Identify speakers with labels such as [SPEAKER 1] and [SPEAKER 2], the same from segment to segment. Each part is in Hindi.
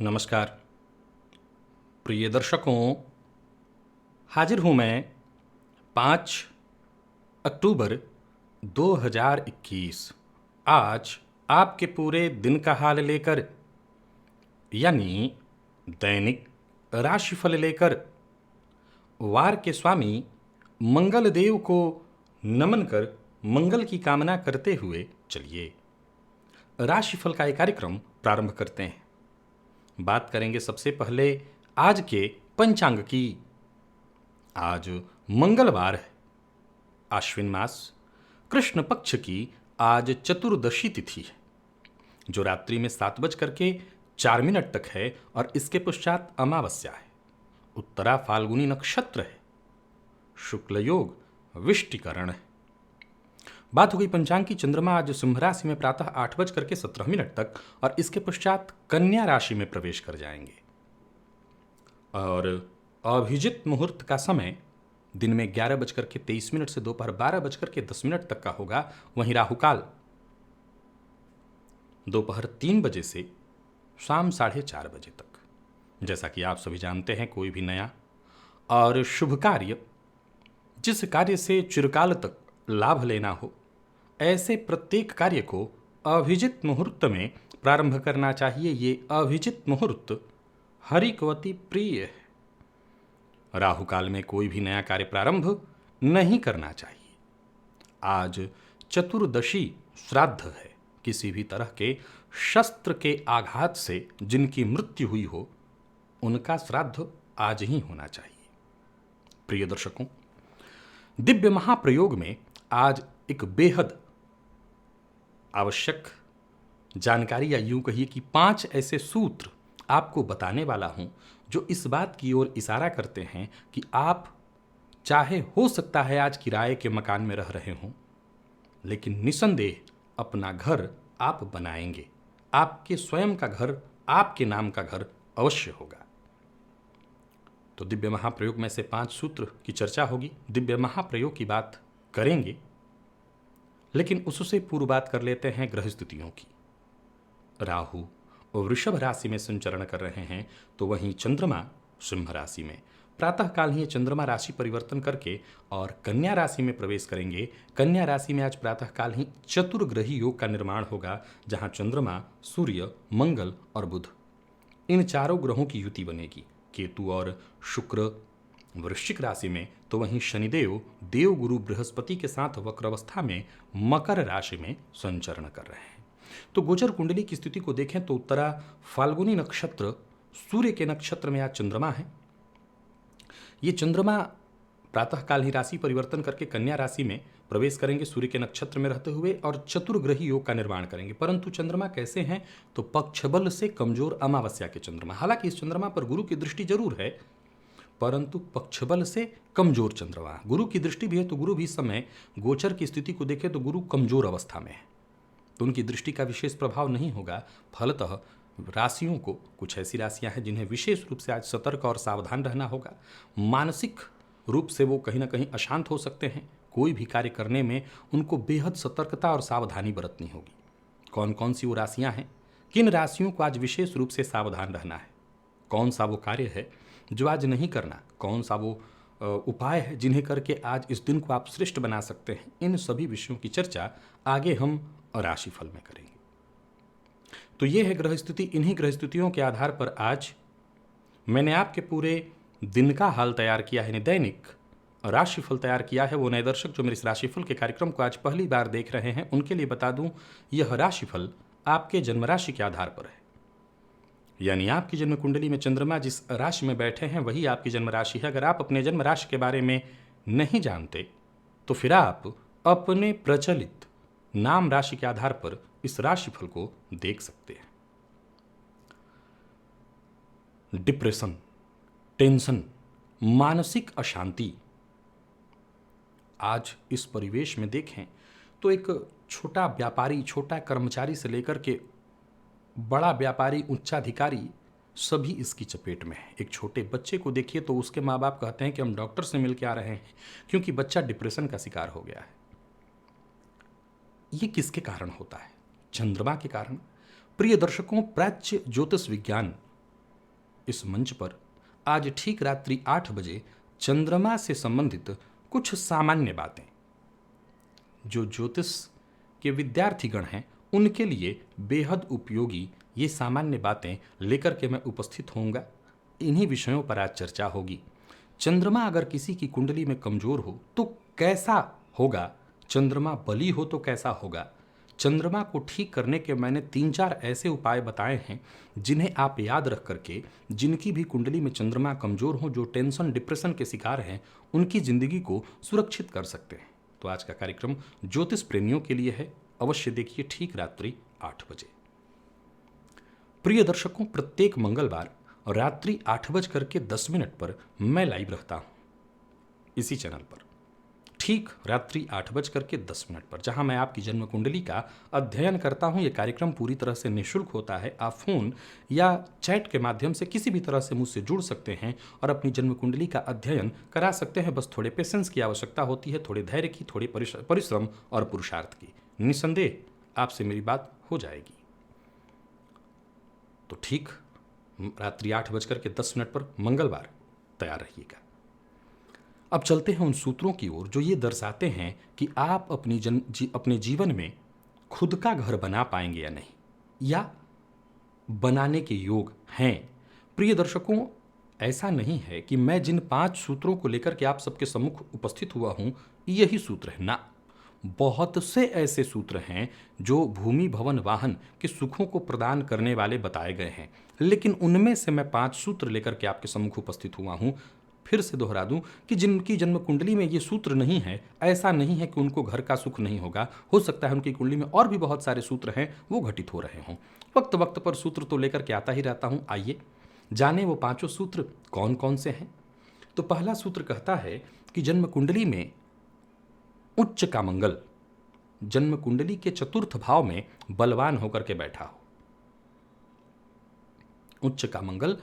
[SPEAKER 1] नमस्कार प्रिय दर्शकों, हाजिर हूँ मैं 5 अक्टूबर 2021 आज आपके पूरे दिन का हाल लेकर, यानी दैनिक राशिफल लेकर। वार के स्वामी मंगल देव को नमन कर मंगल की कामना करते हुए चलिए राशिफल का एक कार्यक्रम प्रारंभ करते हैं। बात करेंगे सबसे पहले आज के पंचांग की। आज मंगलवार है, आश्विन मास, कृष्ण पक्ष की आज चतुर्दशी तिथि है, जो रात्रि में 7:04 तक है और इसके पश्चात अमावस्या है। उत्तरा फाल्गुनी नक्षत्र है, शुक्ल योग विष्टिकरण है। बात हो गई पंचांग की। चंद्रमा आज सिंह राशि में प्रातः 8:17 तक और इसके पश्चात कन्या राशि में प्रवेश कर जाएंगे। और अभिजित मुहूर्त का समय दिन में 11:23 से दोपहर 12:10 तक का होगा। वहीं राहुकाल दोपहर 3 बजे से शाम 4:30 बजे तक। जैसा कि आप सभी जानते हैं, कोई भी नया और शुभ कार्य, जिस कार्य से चिरकाल तक लाभ लेना हो, ऐसे प्रत्येक कार्य को अभिजित मुहूर्त में प्रारंभ करना चाहिए। ये अभिजित मुहूर्त हरिकवती प्रिय है। राहु काल में कोई भी नया कार्य प्रारंभ नहीं करना चाहिए। आज चतुर्दशी श्राद्ध है। किसी भी तरह के शस्त्र के आघात से जिनकी मृत्यु हुई हो, उनका श्राद्ध आज ही होना चाहिए। प्रिय दर्शकों, दिव्य महाप्रयोग में आज एक बेहद आवश्यक जानकारी, या यूं कहिए कि 5 ऐसे सूत्र आपको बताने वाला हूं, जो इस बात की ओर इशारा करते हैं कि आप चाहे हो सकता है आज किराए के मकान में रह रहे हों, लेकिन निसंदेह अपना घर आप बनाएंगे। आपके स्वयं का घर, आपके नाम का घर अवश्य होगा। तो दिव्य महाप्रयोग में से 5 सूत्र की चर्चा होगी। दिव्य महाप्रयोग की बात करेंगे, लेकिन उससे पूर्व बात कर लेते हैं ग्रह स्थितियों की। राहु वृषभ राशि में संचरण कर रहे हैं, तो वहीं चंद्रमा सिंह राशि में। प्रातःकाल ही चंद्रमा राशि परिवर्तन करके और कन्या राशि में प्रवेश करेंगे। कन्या राशि में आज प्रातःकाल ही चतुर्ग्रही योग का निर्माण होगा, जहां चंद्रमा, सूर्य, मंगल और बुध, इन चारों ग्रहों की युति बनेगी। केतु और शुक्र वृश्चिक राशि में, तो वहीं शनिदेव देवगुरु बृहस्पति के साथ वक्रावस्था में मकर राशि में संचरण कर रहे हैं। तो गोचर कुंडली की स्थिति को देखें तो उत्तरा फाल्गुनी नक्षत्र सूर्य के नक्षत्र में आज चंद्रमा है। ये चंद्रमा प्रातःकाल ही राशि परिवर्तन करके कन्या राशि में प्रवेश करेंगे, सूर्य के नक्षत्र में रहते हुए, और चतुर्ग्रही योग का निर्माण करेंगे। परंतु चंद्रमा कैसे हैं, तो पक्षबल से कमजोर अमावस्या के चंद्रमा। हालांकि इस चंद्रमा पर गुरु की दृष्टि जरूर है, परंतु पक्षबल से कमजोर चंद्रमा। गुरु की दृष्टि भी है, तो गुरु भी इस समय गोचर की स्थिति को देखें तो गुरु कमजोर अवस्था में है, तो उनकी दृष्टि का विशेष प्रभाव नहीं होगा। फलतः राशियों को, कुछ ऐसी राशियां हैं जिन्हें विशेष रूप से आज सतर्क और सावधान रहना होगा। मानसिक रूप से वो कहीं ना कहीं अशांत हो सकते हैं। कोई भी कार्य करने में उनको बेहद सतर्कता और सावधानी बरतनी होगी। कौन कौन सी वो राशियां हैं, किन राशियों को आज विशेष रूप से सावधान रहना है, कौन सा वो कार्य है जो आज नहीं करना, कौन सा वो उपाय है जिन्हें करके आज इस दिन को आप श्रेष्ठ बना सकते हैं, इन सभी विषयों की चर्चा आगे हम राशिफल में करेंगे। तो ये है ग्रह स्थिति। इन्हीं ग्रह स्थितियों के आधार पर आज मैंने आपके पूरे दिन का हाल तैयार किया है, दैनिक राशिफल तैयार किया है। वो नए दर्शक जो मेरे इस राशिफल के कार्यक्रम को आज पहली बार देख रहे हैं, उनके लिए बता दूं, यह राशिफल आपके जन्म राशि के आधार पर है। यानी आपकी जन्म कुंडली में चंद्रमा जिस राशि में बैठे हैं, वही आपकी जन्म राशि है। अगर आप अपने जन्म राशि के बारे में नहीं जानते, तो फिर आप अपने प्रचलित नाम राशि के आधार पर इस राशिफल को देख सकते हैं। डिप्रेशन, टेंशन, मानसिक अशांति, आज इस परिवेश में देखें तो एक छोटा व्यापारी, छोटा कर्मचारी से लेकर के बड़ा व्यापारी, उच्चाधिकारी, सभी इसकी चपेट में है। एक छोटे बच्चे को देखिए तो उसके माँ बाप कहते हैं कि हम डॉक्टर से मिल के आ रहे हैं, क्योंकि बच्चा डिप्रेशन का शिकार हो गया है। ये किसके कारण होता है? चंद्रमा के कारण। प्रिय दर्शकों, प्राच्य ज्योतिष विज्ञान इस मंच पर आज ठीक रात्रि 8 बजे चंद्रमा से संबंधित कुछ सामान्य बातें, जो ज्योतिष के विद्यार्थीगण हैं उनके लिए बेहद उपयोगी ये सामान्य बातें लेकर के मैं उपस्थित होऊंगा। इन्हीं विषयों पर आज चर्चा होगी। चंद्रमा अगर किसी की कुंडली में कमजोर हो तो कैसा होगा, चंद्रमा बली हो तो कैसा होगा। चंद्रमा को ठीक करने के मैंने 3-4 ऐसे उपाय बताए हैं जिन्हें आप याद रख करके, जिनकी भी कुंडली में चंद्रमा कमजोर हो, जो टेंशन डिप्रेशन के शिकार हैं, उनकी जिंदगी को सुरक्षित कर सकते हैं। तो आज का कार्यक्रम ज्योतिष प्रेमियों के लिए है, अवश्य देखिए ठीक रात्रि 8 बजे। प्रिय दर्शकों, प्रत्येक मंगलवार रात्रि 8:10 पर मैं लाइव रहता हूं इसी चैनल पर, ठीक रात्रि 8:10 पर, जहां मैं आपकी जन्म कुंडली का अध्ययन करता हूं। यह कार्यक्रम पूरी तरह से निःशुल्क होता है। आप फोन या चैट के माध्यम से किसी भी तरह से मुझसे जुड़ सकते हैं और अपनी जन्म कुंडली का अध्ययन करा सकते हैं। बस थोड़े पेशेंस की आवश्यकता होती है, थोड़े धैर्य की, थोड़े परिश्रम और पुरुषार्थ की। निसंदेह आपसे मेरी बात हो जाएगी। तो ठीक रात्रि 8:10 पर मंगलवार तैयार रहिएगा। अब चलते हैं उन सूत्रों की ओर जो ये दर्शाते हैं कि आप अपने जीवन में खुद का घर बना पाएंगे या नहीं, या बनाने के योग हैं। प्रिय दर्शकों, ऐसा नहीं है कि मैं जिन 5 सूत्रों को लेकर के आप सबके सम्मुख उपस्थित हुआ हूं यही सूत्र है ना। बहुत से ऐसे सूत्र हैं जो भूमि भवन वाहन के सुखों को प्रदान करने वाले बताए गए हैं, लेकिन उनमें से मैं 5 सूत्र लेकर के आपके सम्मुख उपस्थित हुआ हूं। फिर से दोहरा दूं कि जिनकी जन्म कुंडली में ये सूत्र नहीं है, ऐसा नहीं है कि उनको घर का सुख नहीं होगा। हो सकता है उनकी कुंडली में और भी बहुत सारे सूत्र हैं वो घटित हो रहे हों। वक्त वक्त पर सूत्र तो लेकर के आता ही रहता हूं। आइए जाने वो 5 सूत्र कौन कौन से हैं। तो पहला सूत्र कहता है कि जन्म कुंडली में उच्च का मंगल जन्म कुंडली के चतुर्थ भाव में बलवान होकर के बैठा हो। उच्च का मंगल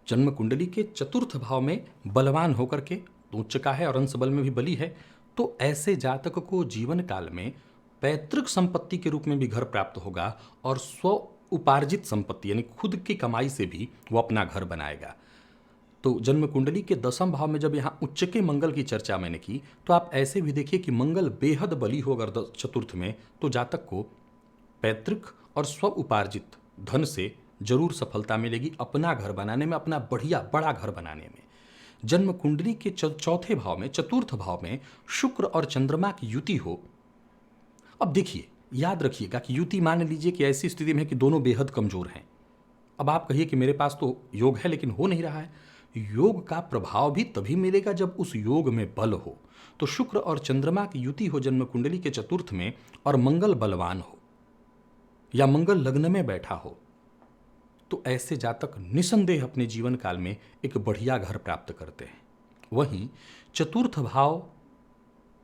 [SPEAKER 1] जन्म कुंडली के चतुर्थ भाव में बलवान होकर के, तो उच्च का है और अंश बल में भी बली है, तो ऐसे जातक को जीवन काल में पैतृक संपत्ति के रूप में भी घर प्राप्त होगा और स्व उपार्जित संपत्ति यानी खुद की कमाई से भी वो अपना घर बनाएगा। तो जन्म कुंडली के 10वें भाव में जब यहाँ उच्च के मंगल की चर्चा मैंने की, तो आप ऐसे भी देखिए कि मंगल बेहद बली हो अगर चतुर्थ में, तो जातक को पैतृक और स्व उपार्जित धन से जरूर सफलता मिलेगी अपना घर बनाने में, अपना बढ़िया बड़ा घर बनाने में। जन्म कुंडली के चौथे भाव में, चतुर्थ भाव में शुक्र और चंद्रमा की युति हो। अब देखिए, याद रखिएगा कि युति मान लीजिए कि ऐसी स्थिति में कि दोनों बेहद कमजोर हैं। अब आप कहिए कि मेरे पास तो योग है लेकिन हो नहीं रहा है। योग का प्रभाव भी तभी मिलेगा जब उस योग में बल हो। तो शुक्र और चंद्रमा की युति हो जन्म कुंडली के चतुर्थ में और मंगल बलवान हो या मंगल लग्न में बैठा हो, तो ऐसे जातक निसंदेह अपने जीवन काल में एक बढ़िया घर प्राप्त करते हैं। वहीं चतुर्थ भाव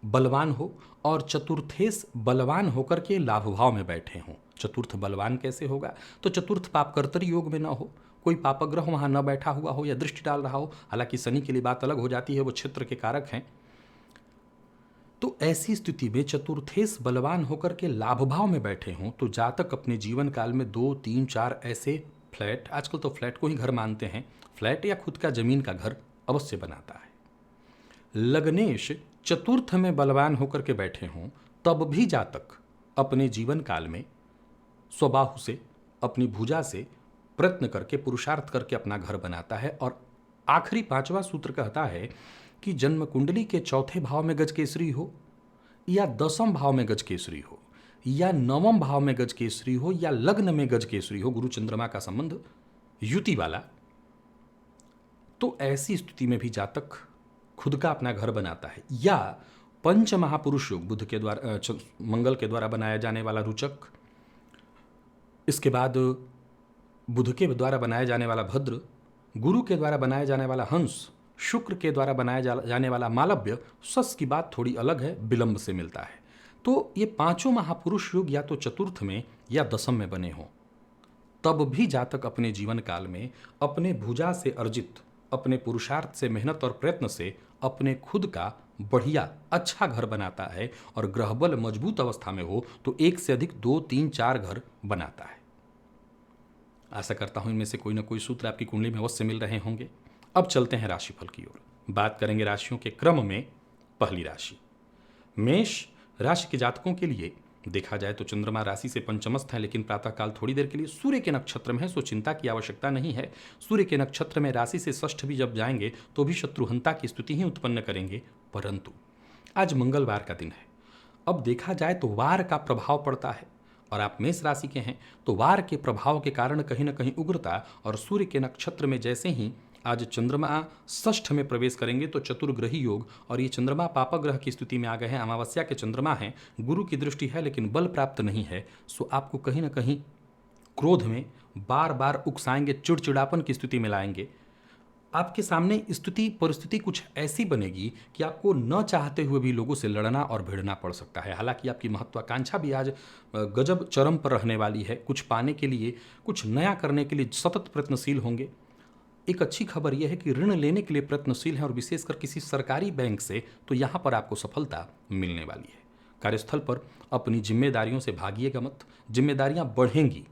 [SPEAKER 1] बलवान हो और चतुर्थेश बलवान होकर के लाभ भाव में बैठे हों। चतुर्थ बलवान कैसे होगा? तो चतुर्थ पापकर्तरी योग में ना हो, कोई पापग्रह वहां न बैठा हुआ हो या दृष्टि डाल रहा हो। हालांकि शनि के लिए बात अलग हो जाती है, वो क्षेत्र के कारक हैं। तो ऐसी स्थिति में चतुर्थेश बलवान होकर के लाभ भाव में बैठे हों, तो जातक अपने जीवन काल में 2, 3, 4 ऐसे फ्लैट, आजकल तो फ्लैट को ही घर मानते हैं, फ्लैट या खुद का जमीन का घर अवश्य बनाता है। लग्नेश चतुर्थ में बलवान होकर के बैठे हों, तब भी जातक अपने जीवन काल में स्वबाहु से, अपनी भुजा से प्रयत्न करके, पुरुषार्थ करके अपना घर बनाता है। और आखिरी 5वां सूत्र कहता है कि जन्म कुंडली के चौथे भाव में गज केसरी हो या 10वें भाव में गज केसरी हो या 9वें भाव में गज केसरी हो या लग्न में गज केसरी हो, गुरु चंद्रमा का संबंध युति वाला, तो ऐसी स्थिति में भी जातक खुद का अपना घर बनाता है। या पंच महापुरुष योग, बुध के द्वारा, मंगल के द्वारा बनाया जाने वाला रुचक, इसके बाद बुध के द्वारा बनाया जाने वाला भद्र, गुरु के द्वारा बनाया जाने वाला हंस, शुक्र के द्वारा बनाया जाने वाला मालव्य। सस की बात थोड़ी अलग है, विलंब से मिलता है। तो ये 5 महापुरुष योग या तो चतुर्थ में या 10वें में बने हों, तब भी जातक अपने जीवन काल में अपने भुजा से अर्जित, अपने पुरुषार्थ से, मेहनत और प्रयत्न से अपने खुद का बढ़िया अच्छा घर बनाता है। और ग्रहबल मजबूत अवस्था में हो तो 1 से अधिक 2, 3, 4 घर बनाता है। आशा करता हूं इनमें से कोई ना कोई सूत्र आपकी कुंडली में अवश्य मिल रहे होंगे। अब चलते हैं राशिफल की ओर। बात करेंगे राशियों के क्रम में। पहली राशि मेष राशि के जातकों के लिए देखा जाए तो चंद्रमा राशि से पंचमस्थ है, लेकिन प्रातःकाल थोड़ी देर के लिए सूर्य के नक्षत्र में है, सो चिंता की आवश्यकता नहीं है। सूर्य के नक्षत्र में राशि से षष्ठ भी जब जाएंगे तो भी शत्रुहंता की स्थिति ही उत्पन्न करेंगे। परंतु आज मंगलवार का दिन है। अब देखा जाए तो वार का प्रभाव पड़ता है और आप मेष राशि के हैं, तो वार के प्रभाव के कारण कहीं ना कहीं उग्रता, और सूर्य के नक्षत्र में जैसे ही आज चंद्रमा षष्ठ में प्रवेश करेंगे तो चतुर्ग्रही योग, और ये चंद्रमा पापक ग्रह की स्थिति में आ गए हैं। अमावस्या के चंद्रमा हैं, गुरु की दृष्टि है लेकिन बल प्राप्त नहीं है, सो आपको कहीं ना कहीं क्रोध में बार बार उकसाएंगे, चिड़चिड़ापन की स्थिति में लाएंगे। आपके सामने स्थिति परिस्थिति कुछ ऐसी बनेगी कि आपको न चाहते हुए भी लोगों से लड़ना और भिड़ना पड़ सकता है। हालांकि आपकी महत्वाकांक्षा भी आज गजब चरम पर रहने वाली है। कुछ पाने के लिए, कुछ नया करने के लिए सतत प्रयत्नशील होंगे। एक अच्छी खबर यह है कि ऋण लेने के लिए प्रयत्नशील हैं, और विशेषकर किसी सरकारी बैंक से, तो यहाँ पर आपको सफलता मिलने वाली है। कार्यस्थल पर अपनी जिम्मेदारियों से भागिएगा मत, जिम्मेदारियां बढ़ेंगी,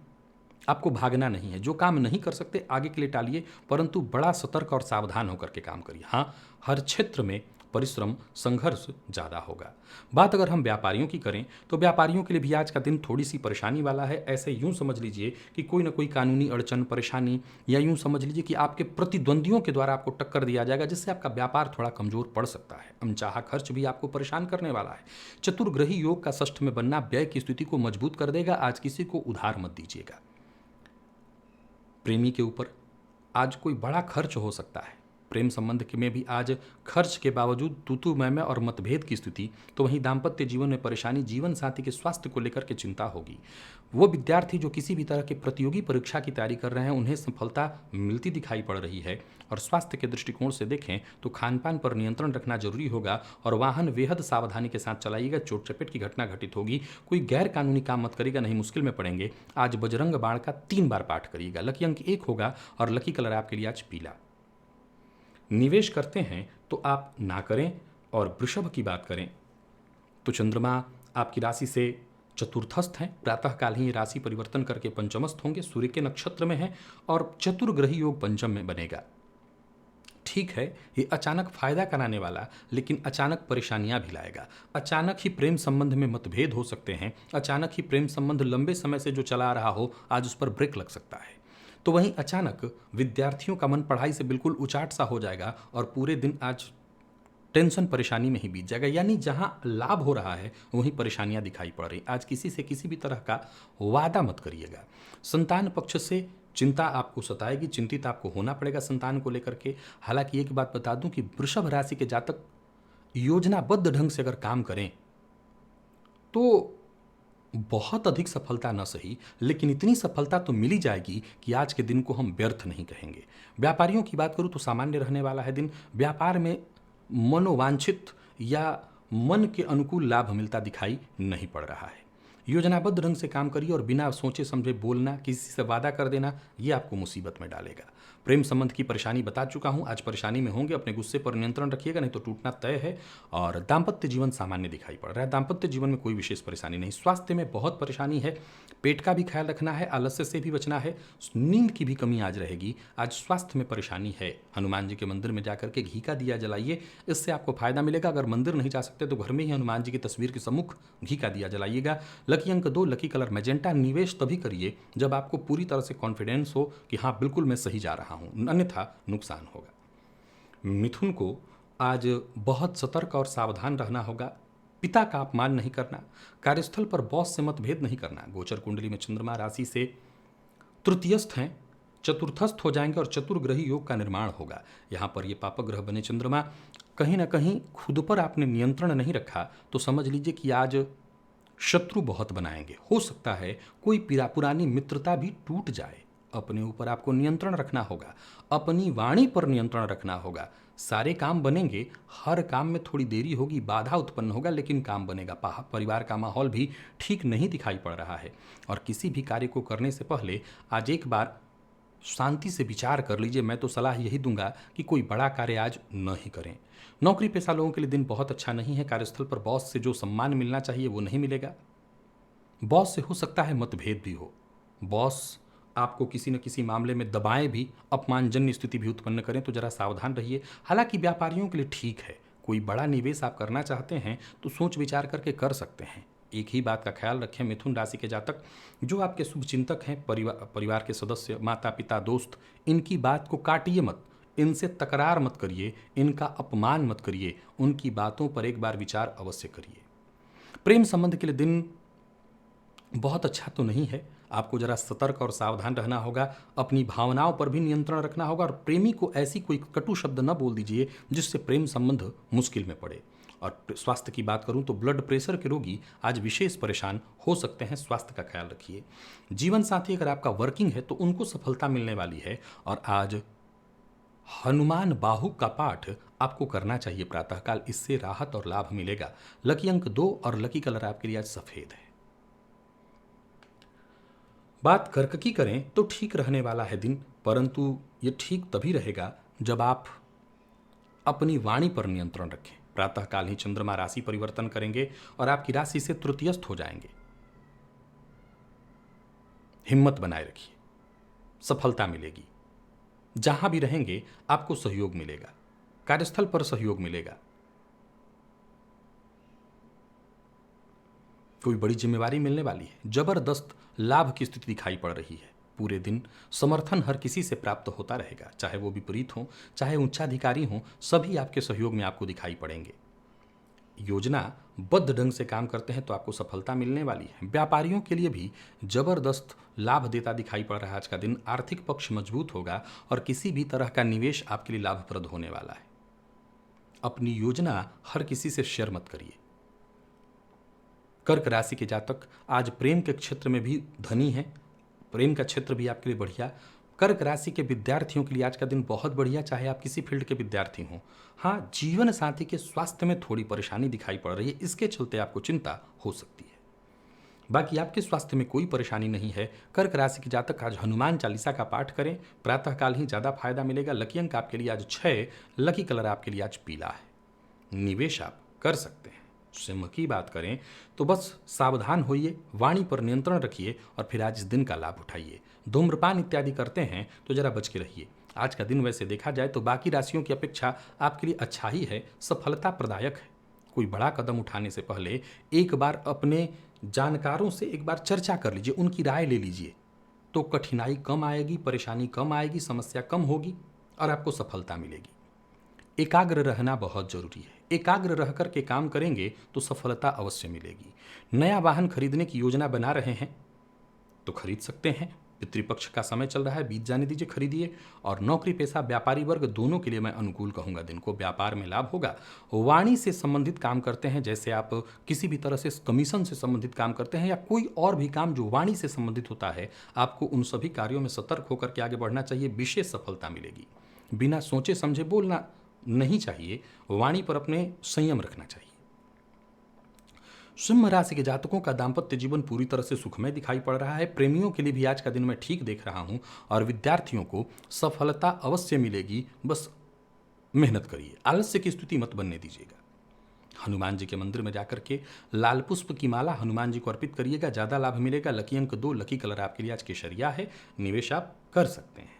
[SPEAKER 1] आपको भागना नहीं है। जो काम नहीं कर सकते आगे के लिए टालिए, परंतु बड़ा सतर्क और सावधान होकर के काम करिए। हाँ, हर क्षेत्र में परिश्रम संघर्ष ज़्यादा होगा। बात अगर हम व्यापारियों की करें तो व्यापारियों के लिए भी आज का दिन थोड़ी सी परेशानी वाला है। ऐसे यूं समझ लीजिए कि कोई ना कोई कानूनी अड़चन परेशानी, या यूं समझ लीजिए कि आपके प्रतिद्वंदियों के द्वारा आपको टक्कर दिया जाएगा, जिससे आपका व्यापार थोड़ा कमजोर पड़ सकता है। अनचाहा खर्च भी आपको परेशान करने वाला है। चतुर्ग्रही योग का षष्ठ में बनना व्यय की स्थिति को मजबूत कर देगा। आज किसी को उधार मत दीजिएगा। प्रेमी के ऊपर आज कोई बड़ा खर्च हो सकता है। प्रेम संबंध में भी आज खर्च के बावजूद तू मैं और मतभेद की स्थिति। तो वहीं दाम्पत्य जीवन में परेशानी, जीवन साथी के स्वास्थ्य को लेकर के चिंता होगी। वो विद्यार्थी जो किसी भी तरह के प्रतियोगी परीक्षा की तैयारी कर रहे हैं, उन्हें सफलता मिलती दिखाई पड़ रही है। और स्वास्थ्य के दृष्टिकोण से देखें तो खान पान पर नियंत्रण रखना जरूरी होगा, और वाहन बेहद सावधानी के साथ चलाइएगा। चोट चपेट की घटना घटित होगी। कोई गैर कानूनी काम मत करिएगा, नहीं मुश्किल में पड़ेंगे। आज बजरंग बाण का 3 बार पाठ करिएगा। लकी अंक 1 होगा और लकी कलर आपके लिए आज पीला। निवेश करते हैं तो आप ना करें। और वृषभ की बात करें तो चंद्रमा आपकी राशि से चतुर्थस्थ हैं। प्रातःकाल ही राशि परिवर्तन करके पंचमस्थ होंगे, सूर्य के नक्षत्र में हैं, और चतुर्ग्रही योग पंचम में बनेगा। ठीक है, ये अचानक फायदा कराने वाला लेकिन अचानक परेशानियां भी लाएगा। अचानक ही प्रेम संबंध में मतभेद हो सकते हैं। अचानक ही प्रेम संबंध लंबे समय से जो चला रहा हो, आज उस पर ब्रेक लग सकता है। तो वहीं अचानक विद्यार्थियों का मन पढ़ाई से बिल्कुल उचाट सा हो जाएगा और पूरे दिन आज टेंशन परेशानी में ही बीत जाएगा। यानी जहां लाभ हो रहा है वहीं परेशानियां दिखाई पड़ रही। आज किसी से किसी भी तरह का वादा मत करिएगा। संतान पक्ष से चिंता आपको सताएगी, चिंतित आपको होना पड़ेगा संतान को लेकर के। हालांकि एक बात बता दूं कि वृषभ राशि के जातक योजनाबद्ध ढंग से अगर काम करें तो बहुत अधिक सफलता न सही, लेकिन इतनी सफलता तो मिली जाएगी कि आज के दिन को हम व्यर्थ नहीं कहेंगे। व्यापारियों की बात करूं तो सामान्य रहने वाला है दिन। व्यापार में मनोवांछित या मन के अनुकूल लाभ मिलता दिखाई नहीं पड़ रहा है। योजनाबद्ध ढंग से काम करिए और बिना सोचे समझे बोलना, किसी से वादा कर देना, ये आपको मुसीबत में डालेगा। प्रेम संबंध की परेशानी बता चुका हूं, आज परेशानी में होंगे। अपने गुस्से पर नियंत्रण रखिएगा, नहीं तो टूटना तय है। और दाम्पत्य जीवन सामान्य दिखाई पड़ रहा है। दाम्पत्य जीवन में कोई विशेष परेशानी नहीं। स्वास्थ्य में बहुत परेशानी है, पेट का भी ख्याल रखना है, आलस्य से भी बचना है, नींद की भी कमी आज रहेगी। आज स्वास्थ्य में परेशानी है। हनुमान जी के मंदिर में जाकर के घी का दिया जलाइए, इससे आपको फायदा मिलेगा। अगर मंदिर नहीं जा सकते तो घर में ही हनुमान जी की तस्वीर के सम्मुख घी का दिया जलाइएगा। लकी अंक 2, लकी कलर मैजेंटा। निवेश तभी करिए जब आपको पूरी तरह से कॉन्फिडेंस हो कि हाँ बिल्कुल मैं सही जा रहा हूं, अन्यथा नुकसान होगा। मिथुन को आज बहुत सतर्क और सावधान रहना होगा। पिता का अपमान नहीं करना, कार्यस्थल पर बॉस से मतभेद नहीं करना। गोचर कुंडली में चंद्रमा राशि से तृतीयस्थ हैं, चतुर्थस्थ हो जाएंगे और चतुर्ग्रही योग का निर्माण होगा। यहाँ पर ये पापक ग्रह बने चंद्रमा, कहीं ना कहीं खुद पर आपने नियंत्रण नहीं रखा तो समझ लीजिए कि आज शत्रु बहुत बनाएंगे। हो सकता है कोई पुरानी मित्रता भी टूट जाए। अपने ऊपर आपको नियंत्रण रखना होगा, अपनी वाणी पर नियंत्रण रखना होगा। सारे काम बनेंगे, हर काम में थोड़ी देरी होगी, बाधा उत्पन्न होगा, लेकिन काम बनेगा। परिवार का माहौल भी ठीक नहीं दिखाई पड़ रहा है। और किसी भी कार्य को करने से पहले आज एक बार शांति से विचार कर लीजिए। मैं तो सलाह यही दूंगा कि कोई बड़ा कार्य आज न ही करें। नौकरी पेशा लोगों के लिए दिन बहुत अच्छा नहीं है। कार्यस्थल पर बॉस से जो सम्मान मिलना चाहिए वो नहीं मिलेगा। बॉस से हो सकता है मतभेद भी हो। बॉस आपको किसी न किसी मामले में दबाएं भी, अपमानजन्य स्थिति भी उत्पन्न करें, तो जरा सावधान रहिए। हालांकि व्यापारियों के लिए ठीक है, कोई बड़ा निवेश आप करना चाहते हैं तो सोच विचार करके कर सकते हैं। एक ही बात का ख्याल रखें, मिथुन राशि के जातक, जो आपके शुभचिंतक हैं, परिवार के सदस्य, माता पिता, दोस्त, इनकी बात को काटिए मत, इनसे तकरार मत करिए, इनका अपमान मत करिए, उनकी बातों पर एक बार विचार अवश्य करिए। प्रेम संबंध के लिए दिन बहुत अच्छा तो नहीं है, आपको जरा सतर्क और सावधान रहना होगा, अपनी भावनाओं पर भी नियंत्रण रखना होगा और प्रेमी को ऐसी कोई कटु शब्द न बोल दीजिए जिससे प्रेम संबंध मुश्किल में पड़े। और स्वास्थ्य की बात करूं तो ब्लड प्रेशर के रोगी आज विशेष परेशान हो सकते हैं, स्वास्थ्य का ख्याल रखिए। जीवन साथी अगर आपका वर्किंग है तो उनको सफलता मिलने वाली है और आज हनुमान बाहु का पाठ आपको करना चाहिए प्रातःकाल, इससे राहत और लाभ मिलेगा। लकी अंक 2 और लकी कलर आपके लिए आज सफेद है। बात कर्क की करें तो ठीक रहने वाला है दिन, परंतु ये ठीक तभी रहेगा जब आप अपनी वाणी पर नियंत्रण रखें। प्रातःकाल ही चंद्रमा राशि परिवर्तन करेंगे और आपकी राशि से तृतीयस्थ हो जाएंगे। हिम्मत बनाए रखिए, सफलता मिलेगी। जहां भी रहेंगे आपको सहयोग मिलेगा, कार्यस्थल पर सहयोग मिलेगा, कोई बड़ी जिम्मेवारी मिलने वाली है, जबरदस्त लाभ की स्थिति दिखाई पड़ रही है। पूरे दिन समर्थन हर किसी से प्राप्त होता रहेगा, चाहे वो विपरीत हो, चाहे उच्चाधिकारी हो, सभी आपके सहयोग में आपको दिखाई पड़ेंगे। योजना बद्ध ढंग से काम करते हैं तो आपको सफलता मिलने वाली है। व्यापारियों के लिए भी जबरदस्त लाभ देता दिखाई पड़ रहा है आज का दिन। आर्थिक पक्ष मजबूत होगा और किसी भी तरह का निवेश आपके लिए लाभप्रद होने वाला है। अपनी योजना हर किसी से शेयर मत करिए। कर्क राशि के जातक आज प्रेम के क्षेत्र में भी धनी हैं, प्रेम का क्षेत्र भी आपके लिए बढ़िया। कर्क राशि के विद्यार्थियों के लिए आज का दिन बहुत बढ़िया, चाहे आप किसी फील्ड के विद्यार्थी हों। हाँ, जीवन साथी के स्वास्थ्य में थोड़ी परेशानी दिखाई पड़ रही है, इसके चलते आपको चिंता हो सकती है। बाकी आपके स्वास्थ्य में कोई परेशानी नहीं है। कर्क राशि के जातक आज हनुमान चालीसा का पाठ करें, प्रातःकाल ही ज़्यादा फायदा मिलेगा। लकी अंक आपके लिए आज 6, लकी कलर आपके लिए आज पीला है। निवेश आप कर सकते हैं। सिंह की बात करें तो बस सावधान होइए, वाणी पर नियंत्रण रखिए और फिर आज इस दिन का लाभ उठाइए। धूम्रपान इत्यादि करते हैं तो जरा बच के रहिए। आज का दिन वैसे देखा जाए तो बाकी राशियों की अपेक्षा आपके लिए अच्छा ही है, सफलता प्रदायक है। कोई बड़ा कदम उठाने से पहले एक बार अपने जानकारों से एक बार चर्चा कर लीजिए, उनकी राय ले लीजिए, तो कठिनाई कम आएगी, परेशानी कम आएगी, समस्या कम होगी और आपको सफलता मिलेगी। एकाग्र रहना बहुत जरूरी है। एकाग्र रह कर के काम करेंगे तो सफलता अवश्य मिलेगी। नया वाहन खरीदने की योजना बना रहे हैं तो खरीद सकते हैं। पितृपक्ष का समय चल रहा है, बीत जाने दीजिए, खरीदिए। और नौकरी पेशा व्यापारी वर्ग दोनों के लिए मैं अनुकूल कहूंगा दिन को। व्यापार में लाभ होगा। वाणी से संबंधित काम करते हैं, जैसे आप किसी भी तरह से कमीशन से संबंधित काम करते हैं या कोई और भी काम जो वाणी से संबंधित होता है, आपको उन सभी कार्यों में सतर्क होकर के आगे बढ़ना चाहिए, विशेष सफलता मिलेगी। बिना सोचे समझे बोलना नहीं चाहिए, वाणी पर अपने संयम रखना चाहिए। सिंह राशि के जातकों का दाम्पत्य जीवन पूरी तरह से सुखमय दिखाई पड़ रहा है। प्रेमियों के लिए भी आज का दिन मैं ठीक देख रहा हूं और विद्यार्थियों को सफलता अवश्य मिलेगी। बस मेहनत करिए, आलस्य की स्थिति मत बनने दीजिएगा। हनुमान जी के मंदिर में जाकर के लाल पुष्प की माला हनुमान जी को अर्पित करिएगा, ज्यादा लाभ मिलेगा। लकी अंक 2, लकी कलर आपके लिए आज केसरिया है। निवेश आप कर सकते हैं।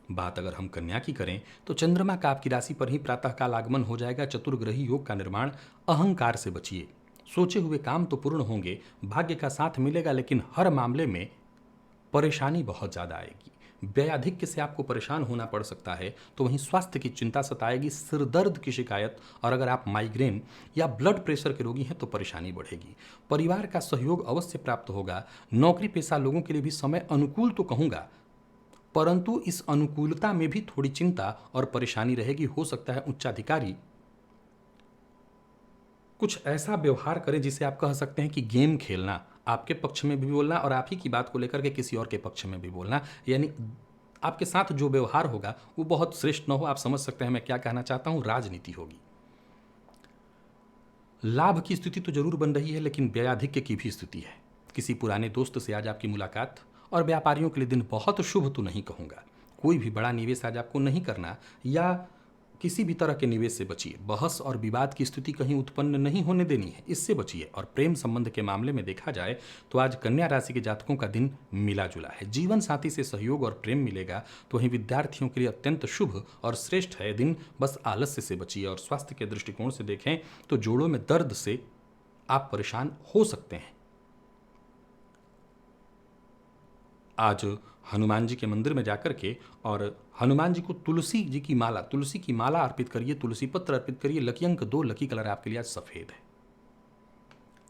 [SPEAKER 1] बात अगर हम कन्या की करें तो चंद्रमा का आपकी राशि पर ही प्रातःकाल आगमन हो जाएगा। चतुर्ग्रही योग का निर्माण। अहंकार से बचिए, सोचे हुए काम तो पूर्ण होंगे, भाग्य का साथ मिलेगा, लेकिन हर मामले में परेशानी बहुत ज़्यादा आएगी। व्ययाधिक्य से आपको परेशान होना पड़ सकता है, तो वहीं स्वास्थ्य की चिंता सताएगी, सिर दर्द की शिकायत, और अगर आप माइग्रेन या ब्लड प्रेशर के रोगी हैं तो परेशानी बढ़ेगी। परिवार का सहयोग अवश्य प्राप्त होगा। नौकरी पेशा लोगों के लिए भी समय अनुकूल तो कहूँगा, परंतु इस अनुकूलता में भी थोड़ी चिंता और परेशानी रहेगी। हो सकता है उच्चाधिकारी कुछ ऐसा व्यवहार करें जिसे आप कह सकते हैं कि गेम खेलना, आपके पक्ष में भी बोलना और आप ही की बात को लेकर के किसी और के पक्ष में भी बोलना, यानी आपके साथ जो व्यवहार होगा वो बहुत श्रेष्ठ न हो। आप समझ सकते हैं मैं क्या कहना चाहता हूं। राजनीति होगी। लाभ की स्थिति तो जरूर बन रही है, लेकिन व्ययाधिक्य की भी स्थिति है। किसी पुराने दोस्त से आज आपकी मुलाकात। और व्यापारियों के लिए दिन बहुत शुभ तो नहीं कहूँगा। कोई भी बड़ा निवेश आज आपको नहीं करना, या किसी भी तरह के निवेश से बचिए। बहस और विवाद की स्थिति कहीं उत्पन्न नहीं होने देनी है, इससे बचिए। और प्रेम संबंध के मामले में देखा जाए तो आज कन्या राशि के जातकों का दिन मिला जुला है। जीवन साथी से सहयोग और प्रेम मिलेगा, तो वहीं विद्यार्थियों के लिए अत्यंत शुभ और श्रेष्ठ है दिन। बस आलस्य से बचिए। और स्वास्थ्य के दृष्टिकोण से देखें तो जोड़ों में दर्द से आप परेशान हो सकते हैं। आज हनुमान जी के मंदिर में जाकर के और हनुमान जी को तुलसी की माला अर्पित करिए, तुलसी पत्र अर्पित करिए। लकी अंक 2, लकी कलर आपके लिए आज सफेद है।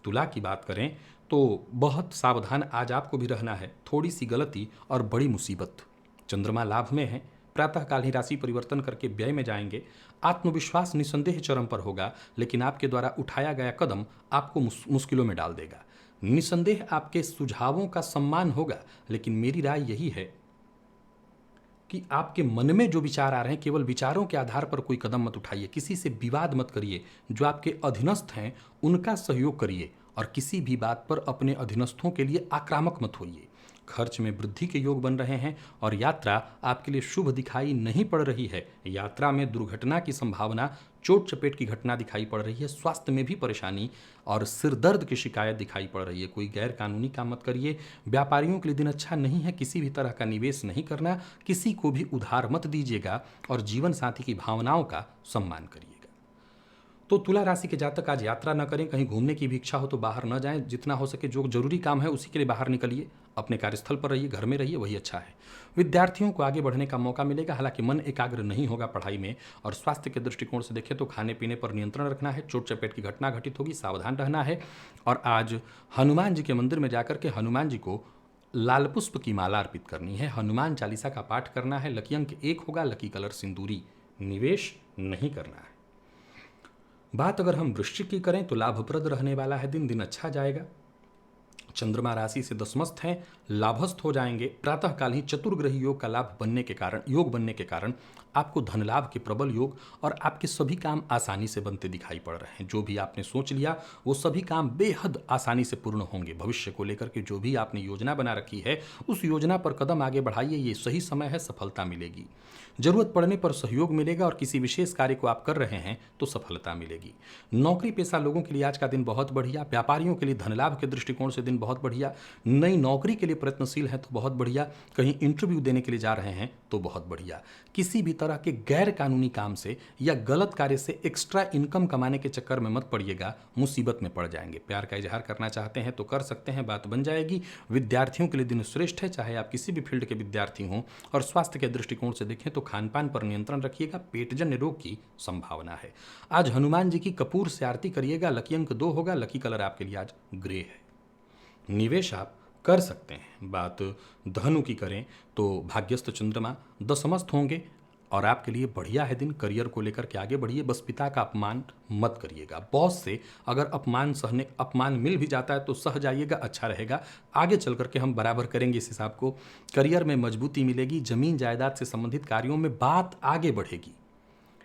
[SPEAKER 1] तुला की बात करें तो बहुत सावधान आज आपको भी रहना है। थोड़ी सी गलती और बड़ी मुसीबत। चंद्रमा लाभ में है, प्रातःकाल ही राशि परिवर्तन करके व्यय में जाएंगे। आत्मविश्वास निसंदेह चरम पर होगा, लेकिन आपके द्वारा उठाया गया कदम आपको मुश्किलों में डाल देगा। निसंदेह आपके सुझावों का सम्मान होगा, लेकिन मेरी राय यही है कि आपके मन में जो विचार आ रहे हैं, केवल विचारों के आधार पर कोई कदम मत उठाइए। किसी से विवाद मत करिए। जो आपके अधीनस्थ हैं उनका सहयोग करिए, और किसी भी बात पर अपने अधीनस्थों के लिए आक्रामक मत होइए। खर्च में वृद्धि के योग बन रहे हैं, और यात्रा आपके लिए शुभ दिखाई नहीं पड़ रही है। यात्रा में दुर्घटना की संभावना, चोट चपेट की घटना दिखाई पड़ रही है। स्वास्थ्य में भी परेशानी और सिर दर्द की शिकायत दिखाई पड़ रही है। कोई गैर कानूनी काम मत करिए। व्यापारियों के लिए दिन अच्छा नहीं है। किसी भी तरह का निवेश नहीं करना, किसी को भी उधार मत दीजिएगा, और जीवन साथी की भावनाओं का सम्मान करिएगा। तो तुला राशि के जातक आज यात्रा न करें। कहीं घूमने की भी इच्छा हो तो बाहर न जाएं। जितना हो सके जो जरूरी काम है उसी के लिए बाहर निकलिए। अपने कार्यस्थल पर रहिए, घर में रहिए, वही अच्छा है। विद्यार्थियों को आगे बढ़ने का मौका मिलेगा, हालांकि मन एकाग्र नहीं होगा पढ़ाई में। और स्वास्थ्य के दृष्टिकोण से देखें तो खाने पीने पर नियंत्रण रखना है। चोट चपेट की घटना घटित होगी, सावधान रहना है। और आज हनुमान जी के मंदिर में जाकर के हनुमान जी को लाल पुष्प की माला अर्पित करनी है। हनुमान चालीसा का पाठ करना है। लकी अंक 1 होगा, लकी कलर सिंदूरी। निवेश नहीं करना है। बात अगर हम वृश्चिक की करें तो लाभप्रद रहने वाला है दिन अच्छा जाएगा। चंद्रमा राशि से दशमस्थ हैं, लाभस्थ हो जाएंगे। प्रातःकाल ही चतुर्ग्रही योग का योग बनने के कारण आपको धन लाभ के प्रबल योग, और आपके सभी काम आसानी से बनते दिखाई पड़ रहे हैं। जो भी आपने सोच लिया वो सभी काम बेहद आसानी से पूर्ण होंगे। भविष्य को लेकर के जो भी आपने योजना बना रखी है उस योजना पर कदम आगे बढ़ाइए। ये सही समय है, सफलता मिलेगी। जरूरत पड़ने पर सहयोग मिलेगा, और किसी विशेष कार्य को आप कर रहे हैं तो सफलता मिलेगी। नौकरी पेशा लोगों के लिए आज का दिन बहुत बढ़िया। व्यापारियों के लिए धन लाभ के दृष्टिकोण से दिन बहुत बढ़िया। नई नौकरी के लिए प्रयत्नशील हैं तो बहुत बढ़िया। कहीं इंटरव्यू देने के लिए जा रहे हैं तो बहुत बढ़िया। किसी भी तरह के गैर कानूनी काम से या गलत कार्य से एक्स्ट्रा इनकम कमाने के चक्कर में मत पड़िएगा, मुसीबत में पड़ जाएंगे। प्यार का इजहार करना चाहते हैं तो कर सकते हैं, बात बन जाएगी। विद्यार्थियों के लिए दिन श्रेष्ठ है, चाहे आप किसी भी फील्ड के विद्यार्थी हों। और स्वास्थ्य के दृष्टिकोण से देखें तो खान पान पर नियंत्रण रखिएगा, पेटजन्य रोग की संभावना है। आज हनुमान जी की कपूर से आरती करिएगा। लकी अंक 2 होगा, लकी कलर आपके लिए आज ग्रे है। निवेश आप कर सकते हैं। बात धनु की करें तो भाग्यस्थ चंद्रमा दशमस्थ होंगे, और आपके लिए बढ़िया है दिन। करियर को लेकर के आगे बढ़िए। बस पिता का अपमान मत करिएगा। बॉस से अगर अपमान मिल भी जाता है तो सह जाइएगा, अच्छा रहेगा। आगे चल करके हम बराबर करेंगे इस हिसाब को। करियर में मजबूती मिलेगी। जमीन जायदाद से संबंधित कार्यों में बात आगे बढ़ेगी।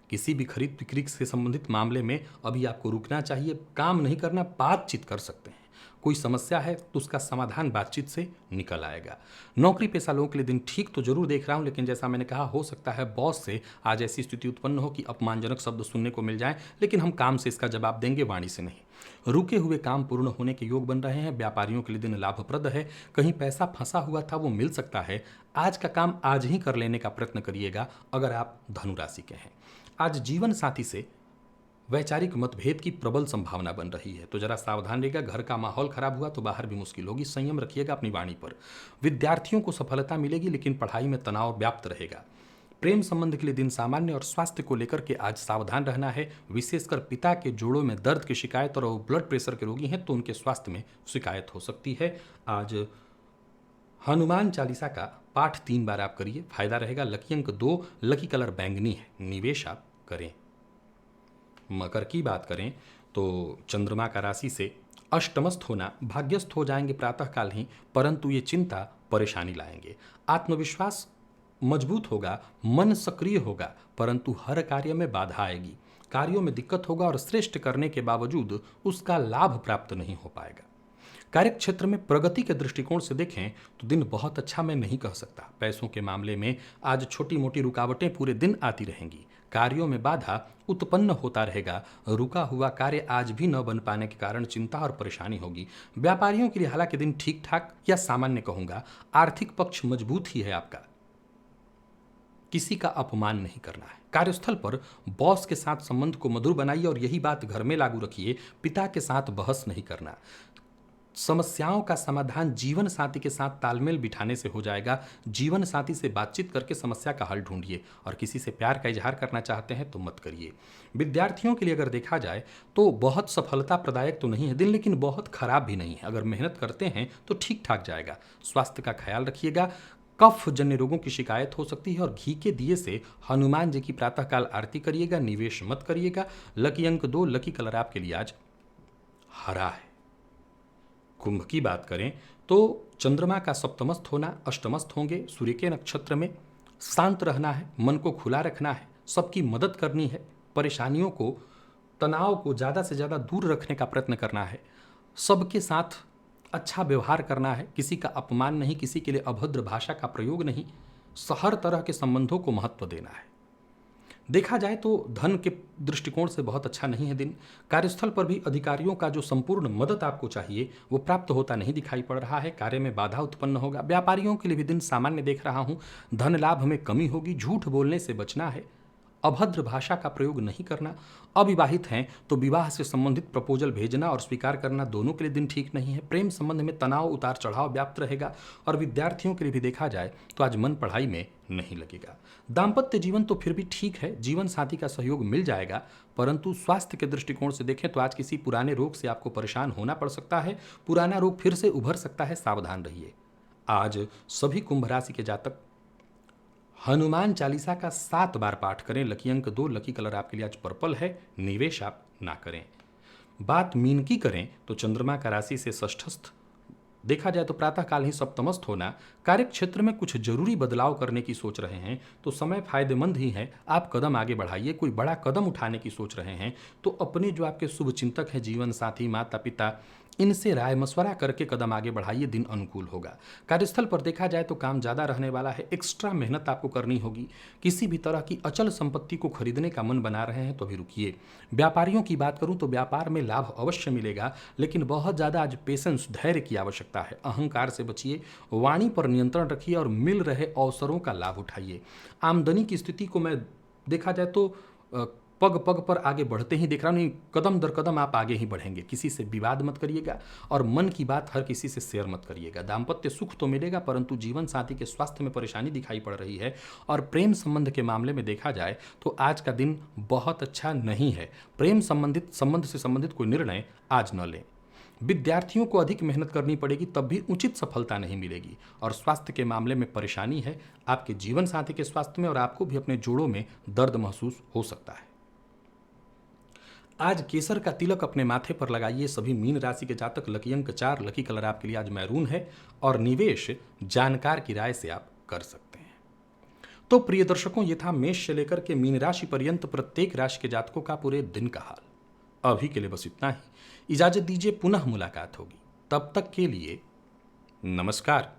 [SPEAKER 1] किसी भी खरीद बिक्री से संबंधित मामले में अभी आपको रुकना चाहिए, काम नहीं करना, बातचीत कर सकते हैं। कोई समस्या है तो उसका समाधान बातचीत से निकल आएगा। नौकरी पेशा लोगों के लिए दिन ठीक तो जरूर देख रहा हूं, लेकिन जैसा मैंने कहा हो सकता है बॉस से आज ऐसी स्थिति उत्पन्न हो कि अपमानजनक शब्द सुनने को मिल जाए, लेकिन हम काम से इसका जवाब देंगे, वाणी से नहीं। रुके हुए काम पूर्ण होने के योग बन रहे हैं। व्यापारियों के लिए दिन लाभप्रद है। कहीं पैसा फंसा हुआ था वो मिल सकता है। आज का काम आज ही कर लेने का प्रयत्न करिएगा अगर आप धनु राशि के हैं। आज जीवन साथी से वैचारिक मतभेद की प्रबल संभावना बन रही है, तो जरा सावधान रहिएगा। घर का माहौल खराब हुआ तो बाहर भी मुश्किल होगी। संयम रखिएगा अपनी वाणी पर। विद्यार्थियों को सफलता मिलेगी, लेकिन पढ़ाई में तनाव व्याप्त रहेगा। प्रेम संबंध के लिए दिन सामान्य, और स्वास्थ्य को लेकर के आज सावधान रहना है। विशेषकर पिता के जोड़ों में दर्द की शिकायत, और वो ब्लड प्रेशर के रोगी हैं तो उनके स्वास्थ्य में शिकायत हो सकती है। आज हनुमान चालीसा का पाठ 3 बार आप करिए, फायदा रहेगा। लकी अंक 2, लकी कलर बैंगनी है। निवेश आप करें। मकर की बात करें तो चंद्रमा का राशि से अष्टमस्थ होना, भाग्यस्थ हो जाएंगे प्रातःकाल ही, परंतु ये चिंता परेशानी लाएंगे। आत्मविश्वास मजबूत होगा, मन सक्रिय होगा, परंतु हर कार्य में बाधा आएगी। कार्यों में दिक्कत होगा, और श्रेष्ठ करने के बावजूद उसका लाभ प्राप्त नहीं हो पाएगा। कार्य क्षेत्र में प्रगति के दृष्टिकोण से देखें तो दिन बहुत अच्छा मैं नहीं कह सकता। पैसों के मामले में आज छोटी मोटी रुकावटें पूरे दिन आती रहेंगी। कार्यों में बाधा उत्पन्न होता रहेगा। रुका हुआ कार्य आज भी न बन पाने के कारण चिंता और परेशानी होगी। व्यापारियों के लिए हालांकि दिन ठीक ठाक या सामान्य कहूंगा। आर्थिक पक्ष मजबूत ही है आपका। किसी का अपमान नहीं करना है। कार्यस्थल पर बॉस के साथ संबंध को मधुर बनाइए और यही बात घर में लागू रखिए। पिता के साथ बहस नहीं करना। समस्याओं का समाधान जीवन साथी के साथ तालमेल बिठाने से हो जाएगा। जीवन साथी से बातचीत करके समस्या का हल ढूंढिए और किसी से प्यार का इजहार करना चाहते हैं तो मत करिए। विद्यार्थियों के लिए अगर देखा जाए तो बहुत सफलता प्रदायक तो नहीं है दिन, लेकिन बहुत खराब भी नहीं है। अगर मेहनत करते हैं तो ठीक ठाक जाएगा। स्वास्थ्य का ख्याल रखिएगा। कफ जन्य रोगों की शिकायत हो सकती है और घी के दिए से हनुमान जी की प्रातःकाल आरती करिएगा। निवेश मत करिएगा। लकी अंक 2, लकी कलर आपके लिए आज हरा है। कुंभ की बात करें तो चंद्रमा का सप्तमस्थ होना, अष्टमस्थ होंगे सूर्य के नक्षत्र में। शांत रहना है, मन को खुला रखना है, सबकी मदद करनी है, परेशानियों को, तनाव को ज़्यादा से ज़्यादा दूर रखने का प्रयत्न करना है, सबके साथ अच्छा व्यवहार करना है, किसी का अपमान नहीं, किसी के लिए अभद्र भाषा का प्रयोग नहीं, हर तरह के संबंधों को महत्व देना है। देखा जाए तो धन के दृष्टिकोण से बहुत अच्छा नहीं है दिन। कार्यस्थल पर भी अधिकारियों का जो संपूर्ण मदद आपको चाहिए वो प्राप्त होता नहीं दिखाई पड़ रहा है। कार्य में बाधा उत्पन्न होगा। व्यापारियों के लिए भी दिन सामान्य देख रहा हूं। धन लाभ में कमी होगी। झूठ बोलने से बचना है। अभद्र भाषा का प्रयोग नहीं करना। अविवाहित हैं तो विवाह से संबंधित प्रपोजल भेजना और स्वीकार करना दोनों के लिए दिन ठीक नहीं है। प्रेम संबंध में तनाव उतार चढ़ाव व्याप्त रहेगा और विद्यार्थियों के लिए भी देखा जाए तो आज मन पढ़ाई में नहीं लगेगा। दाम्पत्य जीवन तो फिर भी ठीक है, जीवन साथी का सहयोग मिल जाएगा, परंतु स्वास्थ्य के दृष्टिकोण से देखें तो आज किसी पुराने रोग से आपको परेशान होना पड़ सकता है। पुराना रोग फिर से उभर सकता है, सावधान रहिए। आज सभी कुंभ राशि के जातक हनुमान चालीसा का 7 बार पाठ करें। लकी अंक 2, लकी कलर आपके लिए आज पर्पल है। निवेश आप ना करें। बात मीन की करें तो चंद्रमा का राशि से षष्ठस्थ देखा जाए तो प्रातःकाल ही सप्तमस्थ होना। कार्य क्षेत्र में कुछ जरूरी बदलाव करने की सोच रहे हैं तो समय फायदेमंद ही है। आप कदम आगे बढ़ाइए। कोई बड़ा कदम उठाने की सोच रहे हैं तो अपने जो आपके शुभ चिंतक हैं, जीवन साथी, माता पिता, इनसे राय मशवरा करके कदम आगे बढ़ाइए। दिन अनुकूल होगा। कार्यस्थल पर देखा जाए तो काम ज़्यादा रहने वाला है। एक्स्ट्रा मेहनत आपको करनी होगी। किसी भी तरह की अचल संपत्ति को खरीदने का मन बना रहे हैं तो अभी रुकिए। व्यापारियों की बात करूं तो व्यापार में लाभ अवश्य मिलेगा, लेकिन बहुत ज़्यादा आज पेशेंस, धैर्य की आवश्यकता है। अहंकार से बचिए। वाणी पर नियंत्रण रखिए और मिल रहे अवसरों का लाभ उठाइए। आमदनी की स्थिति को मैं देखा जाए तो पग पग पर आगे बढ़ते ही देख रहा हूँ। नहीं, कदम दर कदम आप आगे ही बढ़ेंगे। किसी से विवाद मत करिएगा और मन की बात हर किसी से शेयर मत करिएगा। दाम्पत्य सुख तो मिलेगा, परंतु जीवन साथी के स्वास्थ्य में परेशानी दिखाई पड़ रही है। और प्रेम संबंध के मामले में देखा जाए तो आज का दिन बहुत अच्छा नहीं है। प्रेम संबंध से संबंधित कोई निर्णय आज न लें। विद्यार्थियों को अधिक मेहनत करनी पड़ेगी, तब भी उचित सफलता नहीं मिलेगी। और स्वास्थ्य के मामले में परेशानी है आपके जीवन साथी के स्वास्थ्य में और आपको भी अपने जोड़ों में दर्द महसूस हो सकता है। आज केसर का तिलक अपने माथे पर लगाइए। सभी मीन राशि के जातक। लकी अंक 4, लकी कलर आपके लिए आज मैरून है और निवेश जानकार की राय से आप कर सकते हैं। तो प्रिय दर्शकों, ये था मेष से लेकर के मीन राशि पर्यंत प्रत्येक राशि के जातकों का पूरे दिन का हाल। अभी के लिए बस इतना ही। इजाजत दीजिए, पुनः मुलाकात होगी। तब तक के लिए नमस्कार।